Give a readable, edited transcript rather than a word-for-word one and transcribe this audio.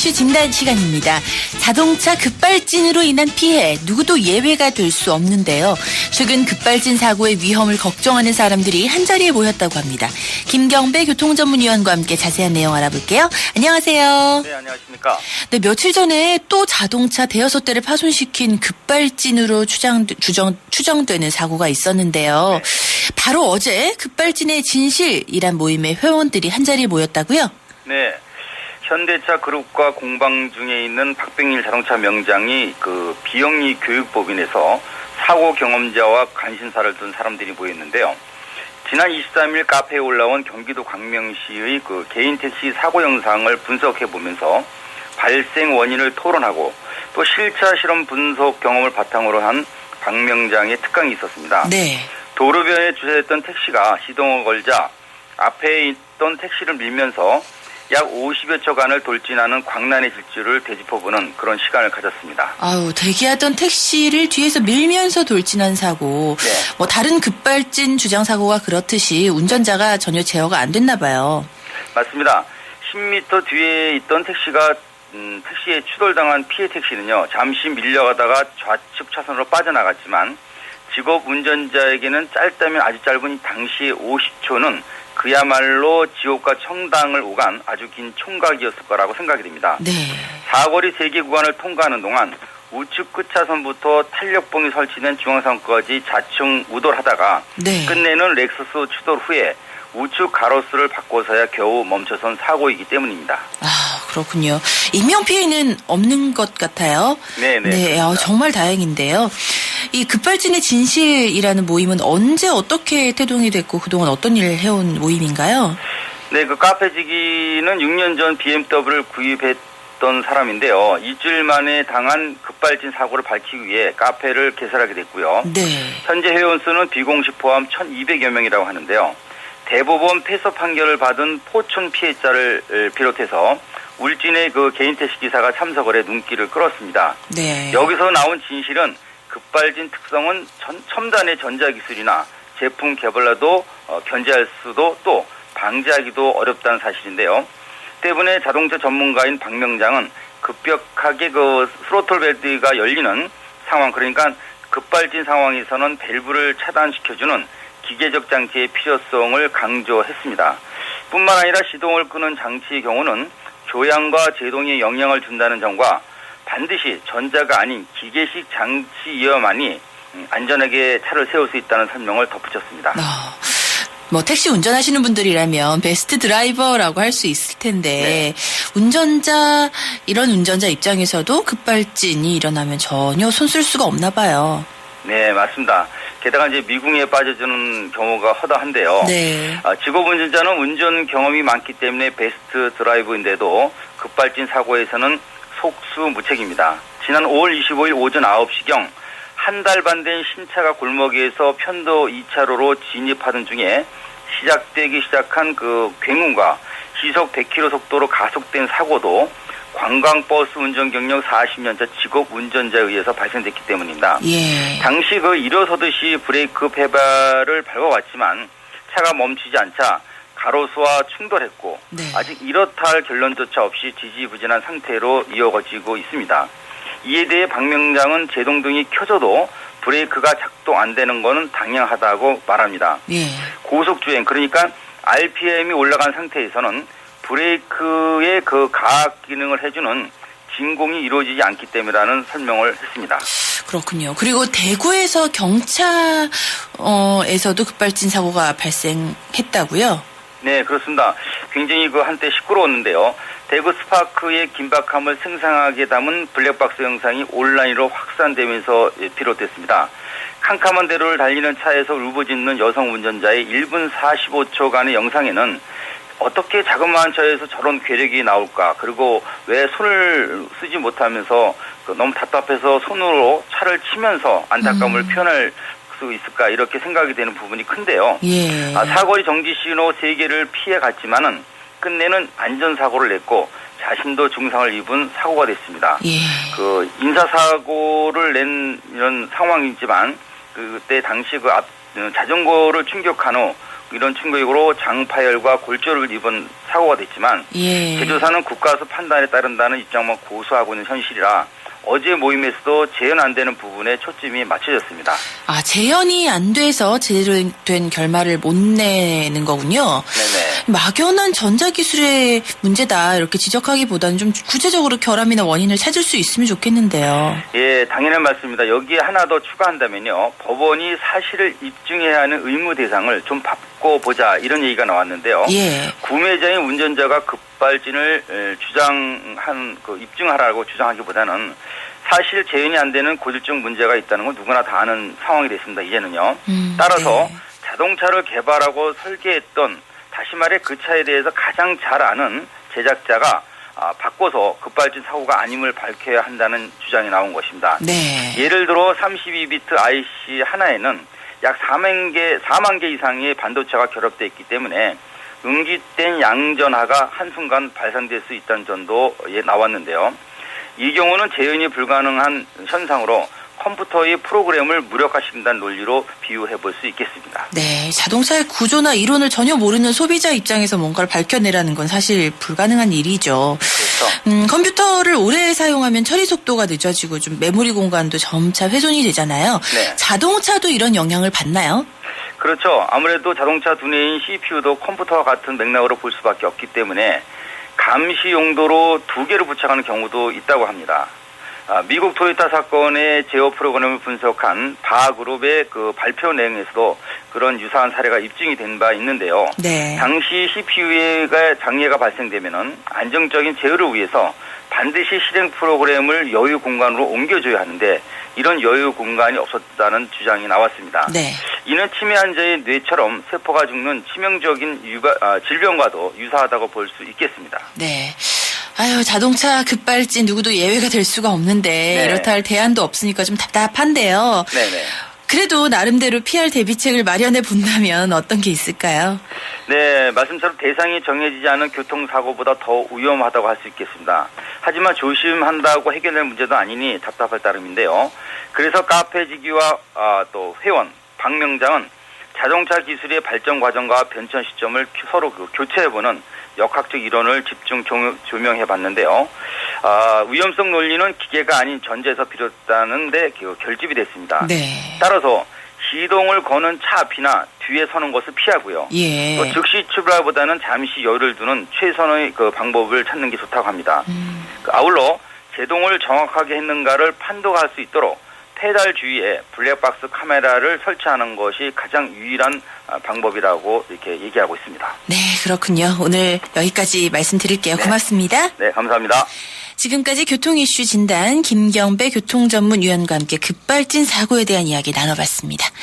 이슈 진단 시간입니다. 자동차 급발진으로 인한 피해 누구도 예외가 될 수 없는데요. 최근 급발진 사고의 위험을 걱정하는 사람들이 한자리에 모였다고 합니다. 김경배 교통전문위원과 함께 자세한 내용 알아볼게요. 안녕하세요. 네, 안녕하십니까. 네, 며칠 전에 또 자동차 대여섯 대를 파손시킨 급발진으로 추정되는 사고가 있었는데요. 네. 바로 어제 급발진의 진실이란 모임의 회원들이 한자리에 모였다고요? 네. 현대차 그룹과 공방 중에 있는 박병일 자동차 명장이 그 비영리 교육법인에서 사고 경험자와 관심사를 둔 사람들이 모였는데요. 지난 23일 카페에 올라온 경기도 광명시의 그 개인 택시 사고 영상을 분석해 보면서 발생 원인을 토론하고 또 실차 실험 분석 경험을 바탕으로 한 박 명장의 특강이 있었습니다. 네. 도로변에 주차했던 택시가 시동을 걸자 앞에 있던 택시를 밀면서 약 50여 초간을 돌진하는 광란의 질주를 되짚어보는 그런 시간을 가졌습니다. 아유, 대기하던 택시를 뒤에서 밀면서 돌진한 사고. 네. 뭐 다른 급발진 주장 사고가 그렇듯이 운전자가 전혀 제어가 안 됐나 봐요. 맞습니다. 10m 뒤에 있던 택시가 택시에 추돌당한 피해 택시는요. 잠시 밀려가다가 좌측 차선으로 빠져나갔지만 직업 운전자에게는 짧다면 아주 짧은 당시 50초는 그야말로 지옥과 천당을 오간 아주 긴 총각이었을 거라고 생각이 됩니다. 네. 사거리 3개 구간을 통과하는 동안 우측 끝차선부터 탄력봉이 설치된 중앙선까지 좌측 우돌 하다가 네. 끝내는 렉서스 추돌 후에 우측 가로수를 바꿔서야 겨우 멈춰선 사고이기 때문입니다. 아, 그렇군요. 인명피해는 없는 것 같아요. 네네. 네, 정말 다행인데요. 이 급발진의 진실이라는 모임은 언제 어떻게 태동이 됐고 그동안 어떤 일을 해온 모임인가요? 네, 그 카페지기는 6년 전 BMW를 구입했던 사람인데요. 일주일 만에 당한 급발진 사고를 밝히기 위해 카페를 개설하게 됐고요. 네. 현재 회원 수는 비공식 포함 1,200여 명이라고 하는데요. 대법원 패소 판결을 받은 포춘 피해자를 비롯해서 울진의 그 개인 택시 기사가 참석을 해 눈길을 끌었습니다. 네. 여기서 나온 진실은 급발진 특성은 첨단의 전자기술이나 제품 개발라도 견제할 수도 또 방지하기도 어렵다는 사실인데요. 때문에 자동차 전문가인 박 명장은 급격하게 그 스로틀 벨트가 열리는 상황, 그러니까 급발진 상황에서는 밸브를 차단시켜주는 기계적 장치의 필요성을 강조했습니다. 뿐만 아니라 시동을 끄는 장치의 경우는 교양과 제동에 영향을 준다는 점과 반드시 전자가 아닌 기계식 장치이어야만이 안전하게 차를 세울 수 있다는 설명을 덧붙였습니다. 뭐 택시 운전하시는 분들이라면 베스트 드라이버라고 할 수 있을 텐데 네. 이런 운전자 입장에서도 급발진이 일어나면 전혀 손쓸 수가 없나 봐요. 네, 맞습니다. 게다가 이제 미궁에 빠져주는 경우가 허다한데요. 네. 직업 운전자는 운전 경험이 많기 때문에 베스트 드라이브인데도 급발진 사고에서는 속수무책입니다. 지난 5월 25일 오전 9시경 한 달 반 된 신차가 골목에서 편도 2차로로 진입하던 중에 시작되기 시작한 그 굉음과 시속 100km 속도로 가속된 사고도 관광버스 운전 경력 40년차 직업 운전자에 의해서 발생됐기 때문입니다. 예. 당시 그 일어서듯이 브레이크 페달을 밟아왔지만 차가 멈추지 않자 가로수와 충돌했고 네. 아직 이렇다 할 결론조차 없이 지지부진한 상태로 이어지고 있습니다. 이에 대해 박 명장은 제동등이 켜져도 브레이크가 작동 안 되는 것은 당연하다고 말합니다. 예. 고속주행, 그러니까 RPM이 올라간 상태에서는 브레이크의 그 가압 기능을 해주는 진공이 이루어지지 않기 때문이라는 설명을 했습니다. 그렇군요. 그리고 대구에서 경차에서도 급발진 사고가 발생했다고요? 네, 그렇습니다. 굉장히 그 한때 시끄러웠는데요. 대구 스파크의 긴박함을 생생하게 담은 블랙박스 영상이 온라인으로 확산되면서 비롯됐습니다. 캄캄한 대로를 달리는 차에서 울부짖는 여성 운전자의 1분 45초간의 영상에는 어떻게 자그마한 차에서 저런 괴력이 나올까? 그리고 왜 손을 쓰지 못하면서 너무 답답해서 손으로 차를 치면서 안타까움을 표현할 수 있을까? 이렇게 생각이 되는 부분이 큰데요. 예. 사거리 정지 신호 3개를 피해 갔지만은 끝내는 안전사고를 냈고 자신도 중상을 입은 사고가 됐습니다. 예. 그 인사사고를 낸 이런 상황이지만 그때 당시 자전거를 충격한 후 이런 충격으로 장파열과 골절을 입은 사고가 됐지만 예. 제조사는 국가수 판단에 따른다는 입장만 고수하고 있는 현실이라 어제 모임에서도 재현 안 되는 부분에 초점이 맞춰졌습니다. 아, 재현이 안 돼서 제대로 된 결말을 못 내는 거군요. 네네. 막연한 전자기술의 문제다 이렇게 지적하기보다는 좀 구체적으로 결함이나 원인을 찾을 수 있으면 좋겠는데요. 예, 당연한 말씀입니다. 여기에 하나 더 추가한다면요. 법원이 사실을 입증해야 하는 의무 대상을 좀 바꿔보자 이런 얘기가 나왔는데요. 예. 구매자인 운전자가 급발진을 입증하라고 주장하기보다는 사실 재현이 안 되는 고질적 문제가 있다는 건 누구나 다 아는 상황이 됐습니다. 이제는요. 따라서 네. 자동차를 개발하고 설계했던 다시 말해 그 차에 대해서 가장 잘 아는 제작자가 바꿔서 급발진 사고가 아님을 밝혀야 한다는 주장이 나온 것입니다. 네. 예를 들어 32비트 IC 하나에는 약 4만 개 이상의 반도체가 결합되어 있기 때문에 응집된 양전하가 한순간 발산될 수 있다는 점도 나왔는데요. 이 경우는 재현이 불가능한 현상으로 컴퓨터의 프로그램을 무력화시킨다는 논리로 비유해 볼 수 있겠습니다. 네, 자동차의 구조나 이론을 전혀 모르는 소비자 입장에서 뭔가를 밝혀내라는 건 사실 불가능한 일이죠. 그렇죠. 컴퓨터를 오래 사용하면 처리 속도가 늦어지고 좀 메모리 공간도 점차 훼손이 되잖아요. 네. 자동차도 이런 영향을 받나요? 그렇죠. 아무래도 자동차 두뇌인 CPU도 컴퓨터와 같은 맥락으로 볼 수밖에 없기 때문에 감시 용도로 2개를 부착하는 경우도 있다고 합니다. 미국 토요타 사건의 제어 프로그램을 분석한 바그룹의 그 발표 내용에서도 그런 유사한 사례가 입증이 된 바 있는데요. 네. 당시 CPU에 장애가 발생되면은 안정적인 제어를 위해서 반드시 실행 프로그램을 여유 공간으로 옮겨줘야 하는데 이런 여유 공간이 없었다는 주장이 나왔습니다. 네. 이는 치매 환자의 뇌처럼 세포가 죽는 치명적인 질병과도 유사하다고 볼 수 있겠습니다. 네. 아유, 자동차 급발진 누구도 예외가 될 수가 없는데 네. 이렇다 할 대안도 없으니까 좀 답답한데요. 네네. 그래도 나름대로 PR 대비책을 마련해 본다면 어떤 게 있을까요? 네, 말씀처럼 대상이 정해지지 않은 교통사고보다 더 위험하다고 할 수 있겠습니다. 하지만 조심한다고 해결될 문제도 아니니 답답할 따름인데요. 그래서 카페지기와 또 회원, 박명장은 자동차 기술의 발전 과정과 변천 시점을 서로 교체해보는 역학적 이론을 집중 조명해봤는데요. 위험성 논리는 기계가 아닌 전자에서 비롯되는데 결집이 됐습니다. 네. 따라서 시동을 거는 차 앞이나 뒤에 서는 것을 피하고요. 예. 또 즉시 출발보다는 잠시 여유를 두는 최선의 그 방법을 찾는 게 좋다고 합니다. 아울러 제동을 정확하게 했는가를 판독할 수 있도록 페달 주위에 블랙박스 카메라를 설치하는 것이 가장 유일한 방법이라고 이렇게 얘기하고 있습니다. 네, 그렇군요. 오늘 여기까지 말씀드릴게요. 네. 고맙습니다. 네, 감사합니다. 지금까지 교통 이슈 진단 김경배 교통전문위원과 함께 급발진 사고에 대한 이야기 나눠봤습니다.